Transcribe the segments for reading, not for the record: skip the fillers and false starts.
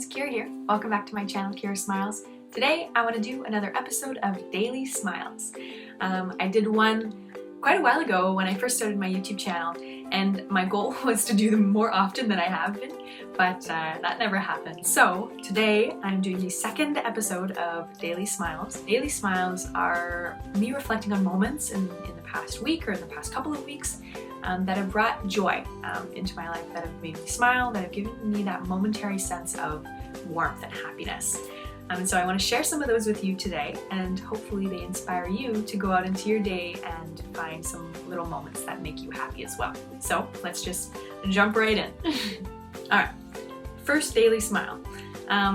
friends, Kira here. Welcome back to my channel, Kira Smiles. Today I want to do another episode of Daily Smiles. I did one quite a while ago when I first started my YouTube channel, and my goal was to do them more often than I have been, but that never happened. So today I'm doing the second episode of Daily Smiles. Daily Smiles are me reflecting on moments in the past week or in the past couple of weeks that have brought joy into my life, that have made me smile, that have given me that momentary sense of warmth and happiness. And so I want to share some of those with you today, and hopefully they inspire you to go out into your day and find some little moments that make you happy as well. So let's just jump right in. Alright, first daily smile.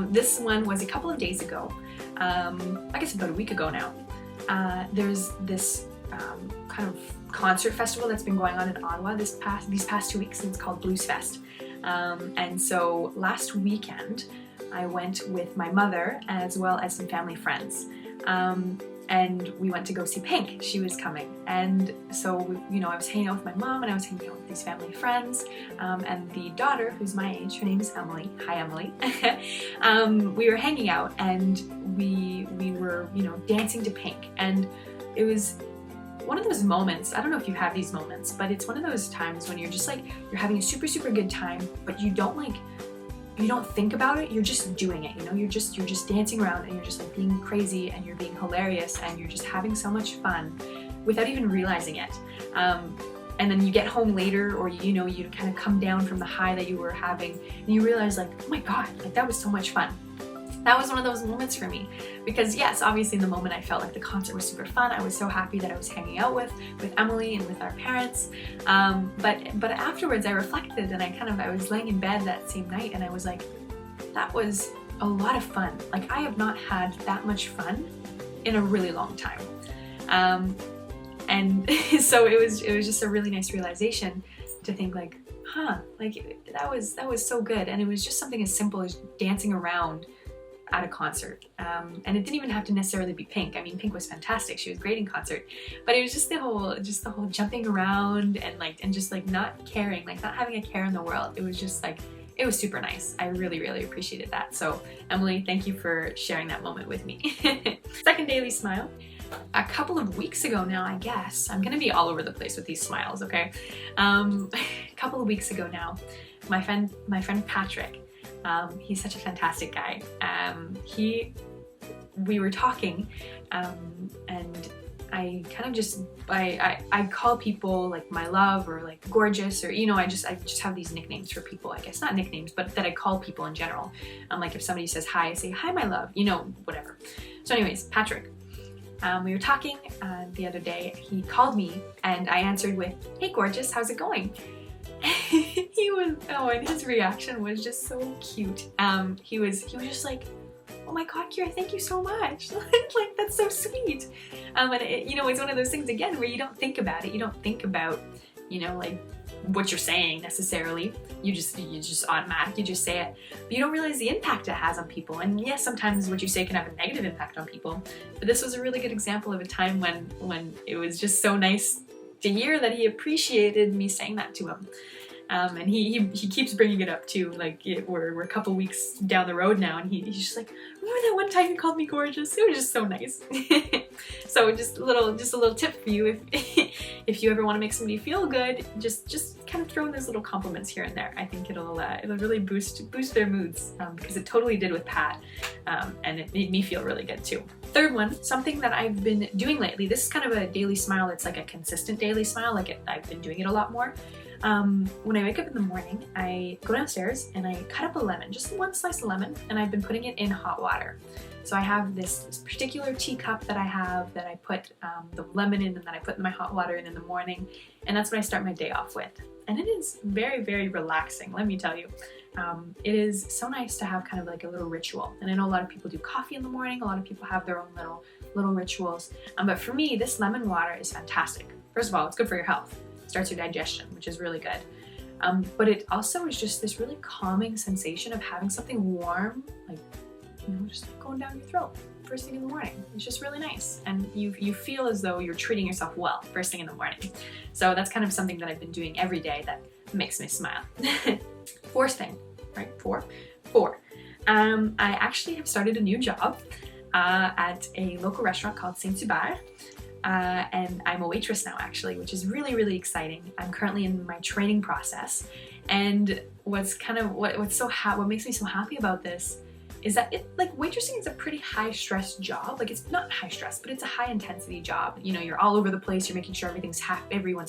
This one was a couple of days ago, I guess about a week ago now. There's this kind of concert festival that's been going on in Ottawa these past 2 weeks, and it's called Blues Fest. And so last weekend I went with my mother as well as some family friends, and we went to go see Pink. She was coming, and so I was hanging out with my mom and I was hanging out with these family friends, and the daughter, who's my age, her name is Emily. Hi Emily. We were hanging out and we were dancing to Pink, and it was one of those moments. I don't know if you have these moments, but it's one of those times when you're just like, you're having a super good time, but you don't think about it, you're just doing it, you're just dancing around and you're just like being crazy and you're being hilarious and you're just having so much fun without even realizing it. And then you get home later, or you kind of come down from the high that you were having and you realize like, oh my god, like that was so much fun. That was one of those moments for me, because yes, obviously in the moment I felt like the concert was super fun. I was so happy that I was hanging out with Emily and with our parents. But afterwards I reflected and I was laying in bed that same night and I was like, that was a lot of fun. Like I have not had that much fun in a really long time. And so it was just a really nice realization to think like, like that was so good. And it was just something as simple as dancing around at a concert, and it didn't even have to necessarily be Pink. I mean, Pink was fantastic, she was great in concert, but it was just the whole jumping around and just like not caring, like not having a care in the world. It was just like, it was super nice. I really appreciated that. So Emily, thank you for sharing that moment with me. Second daily smile. A couple of weeks ago now, I guess, I'm gonna be all over the place with these smiles, okay? A couple of weeks ago now, my friend Patrick, he's such a fantastic guy. We were talking, and I kind of just, I call people like my love or like gorgeous, or I just have these nicknames for people, I guess, not nicknames, but that I call people in general. Like if somebody says hi, I say, hi my love, whatever. So anyways, Patrick, we were talking the other day. He called me and I answered with, hey gorgeous, how's it going? And his reaction was just so cute. He was just like, oh my god, Kira, thank you so much. Like that's so sweet. And it's one of those things again where you don't think about it. You don't think about, like what you're saying necessarily. You just automatic, you just say it. But you don't realize the impact it has on people. And yes, sometimes what you say can have a negative impact on people. But this was a really good example of a time when it was just so nice to hear that he appreciated me saying that to him. And he keeps bringing it up too. Like we're a couple weeks down the road now, and he's just like, remember that one time you called me gorgeous? It was just so nice. So just a little tip for you, if you ever want to make somebody feel good, just kind of throw in those little compliments here and there. I think it'll really boost their moods, because it totally did with Pat, and it made me feel really good too. Third one, something that I've been doing lately. This is kind of a daily smile. It's like a consistent daily smile. I've been doing it a lot more. When I wake up in the morning, I go downstairs and I cut up a lemon, just one slice of lemon, and I've been putting it in hot water. So I have this particular teacup that I put the lemon in, and then I put my hot water in the morning, and that's what I start my day off with. And it is very relaxing, let me tell you. It is so nice to have kind of like a little ritual. And I know a lot of people do coffee in the morning, a lot of people have their own little rituals. But for me, this lemon water is fantastic. First of all, it's good for your health. Starts your digestion, which is really good. But it also is just this really calming sensation of having something warm, like, just going down your throat first thing in the morning. It's just really nice. And you feel as though you're treating yourself well first thing in the morning. So that's kind of something that I've been doing every day that makes me smile. Fourth thing, right? Four. I actually have started a new job at a local restaurant called Saint-Hubert. And I'm a waitress now actually, which is really, really exciting. I'm currently in my training process, and what makes me so happy about this is that waitressing is a pretty high stress job. Like, it's not high stress, but it's a high intensity job. You know, you're all over the place, you're making sure everyone's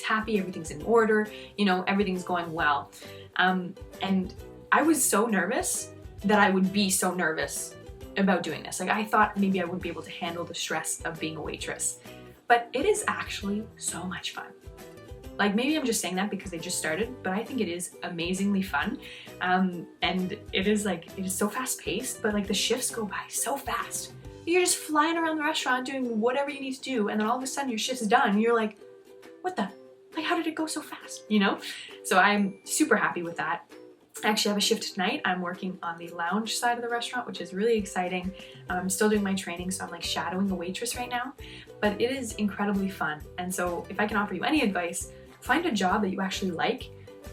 happy, everything's in order, you know, everything's going well. And I was so nervous that I would be so nervous about doing this. Like, I thought maybe I wouldn't be able to handle the stress of being a waitress, but it is actually so much fun. Like, maybe I'm just saying that because they just started, but I think it is amazingly fun. And it is so fast paced, but like the shifts go by so fast. You're just flying around the restaurant doing whatever you need to do, and then all of a sudden your shift's done and you're like, what the? Like, how did it go so fast? You know? So I'm super happy with that. I actually have a shift tonight. I'm working on the lounge side of the restaurant, which is really exciting. I'm still doing my training, so I'm like shadowing a waitress right now, but it is incredibly fun. And so if I can offer you any advice, find a job that you actually like.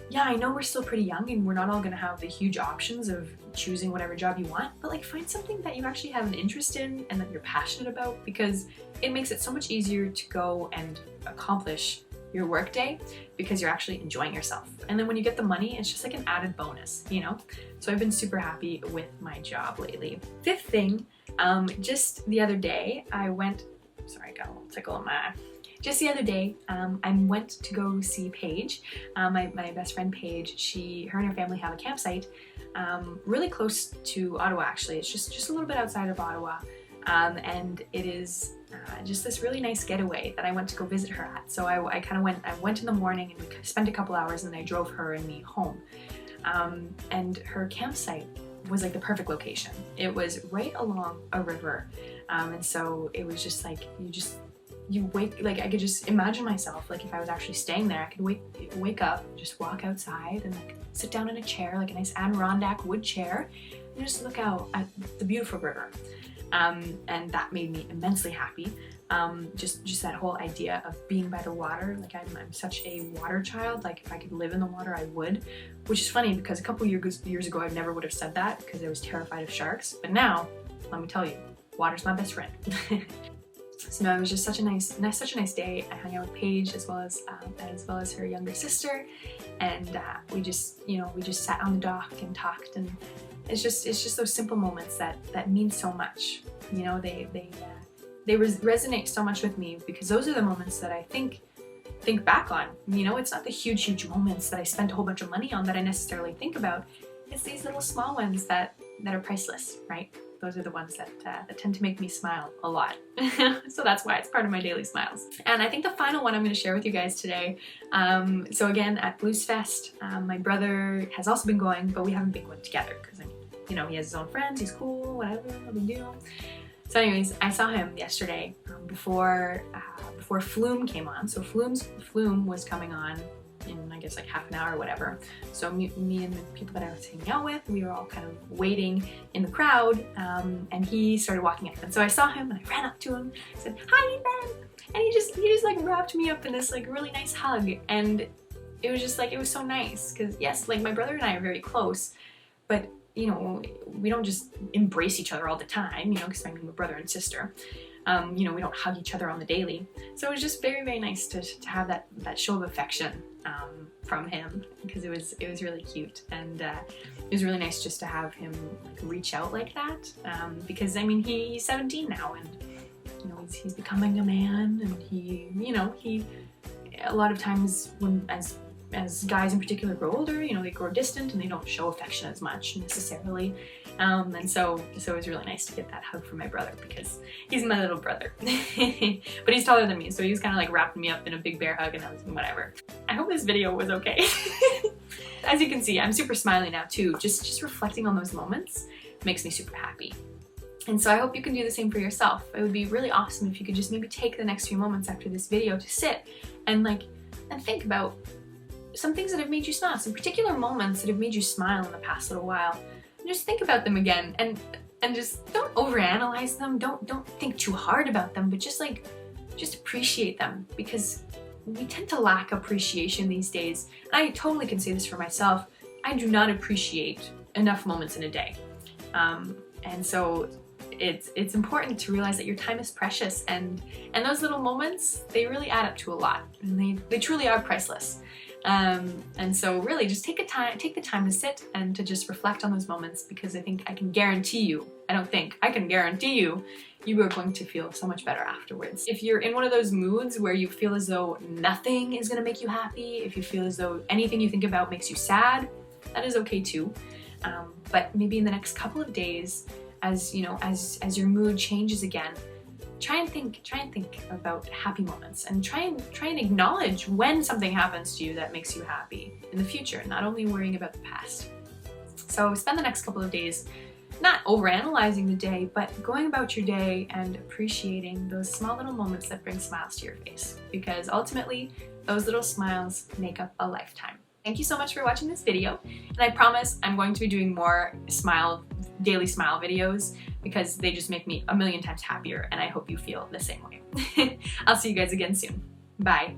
Yeah, I know we're still pretty young and we're not all gonna have the huge options of choosing whatever job you want, but like, find something that you actually have an interest in and that you're passionate about, because it makes it so much easier to go and accomplish your work day because you're actually enjoying yourself. And then when you get the money, it's just like an added bonus, you know? So I've been super happy with my job lately. Fifth thing, just the other day, I got a little tickle in my eye. Just the other day, I went to go see Paige, my best friend Paige. Her and her family have a campsite really close to Ottawa, actually. It's just a little bit outside of Ottawa, and it is just this really nice getaway that I went to go visit her at. So I went in the morning and we spent a couple hours, and then I drove her and me home. And her campsite was like the perfect location. It was right along a river, and so it was just like, I could just imagine myself, like, if I was actually staying there, I could wake up, just walk outside and like sit down in a chair, like a nice Adirondack wood chair, and just look out at the beautiful river. And that made me immensely happy. Just that whole idea of being by the water. Like, I'm such a water child. Like, if I could live in the water, I would. Which is funny because a couple years ago I never would have said that because I was terrified of sharks. But now, let me tell you, water's my best friend. So no, it was just such a nice day. I hung out with Paige as well as her younger sister, and we just sat on the dock and talked, and it's just those simple moments that mean so much. You know, they resonate so much with me because those are the moments that I think back on. You know, it's not the huge moments that I spent a whole bunch of money on that I necessarily think about. It's these little small ones that are priceless, right? Those are the ones that tend to make me smile a lot. So that's why it's part of my daily smiles. And I think the final one I'm going to share with you guys today. So again, at Blues Fest, my brother has also been going, but we haven't been going together because, I mean, you know, he has his own friends, he's cool, whatever, no big deal. So anyways, I saw him yesterday before Flume came on. So Flume was coming on in, I guess, like half an hour or whatever. So me and the people that I was hanging out with, we were all kind of waiting in the crowd, and he started walking up. And so I saw him and I ran up to him, said, "Hi, Ethan!" And he just like wrapped me up in this like really nice hug. And it was just like, it was so nice because, yes, like, my brother and I are very close, but you know, we don't just embrace each other all the time, you know, because I mean, we're brother and sister. You know, we don't hug each other on the daily. So it was just very, very nice to have that show of affection from him, because it was really cute, and it was really nice just to have him like reach out like that, because I mean, he's 17 now, and you know, he's becoming a man, and he a lot of times when as guys in particular grow older, you know, they grow distant and they don't show affection as much necessarily. And so it was really nice to get that hug from my brother because he's my little brother. But he's taller than me, so he was kind of like wrapping me up in a big bear hug, and I was whatever. I hope this video was okay. As you can see, I'm super smiley now too. Just reflecting on those moments makes me super happy. And so I hope you can do the same for yourself. It would be really awesome if you could just maybe take the next few moments after this video to sit and think about some things that have made you smile, some particular moments that have made you smile in the past little while. And just think about them again, and just don't overanalyze them. Don't think too hard about them, but just appreciate them, because we tend to lack appreciation these days. And I totally can say this for myself. I do not appreciate enough moments in a day. And so it's important to realize that your time is precious, and those little moments, they really add up to a lot, and they truly are priceless. And so really just take the time to sit and to just reflect on those moments, because I can guarantee you, I can guarantee you, you are going to feel so much better afterwards. If you're in one of those moods where you feel as though nothing is gonna make you happy, if you feel as though anything you think about makes you sad, that is okay too. But maybe in the next couple of days, as your mood changes again, try and think about happy moments, and try and acknowledge when something happens to you that makes you happy in the future, not only worrying about the past. So spend the next couple of days not overanalyzing the day, but going about your day and appreciating those small little moments that bring smiles to your face, because ultimately those little smiles make up a lifetime. Thank you so much for watching this video, and I promise I'm going to be doing more daily smile videos, because they just make me a million times happier, and I hope you feel the same way. I'll see you guys again soon. Bye.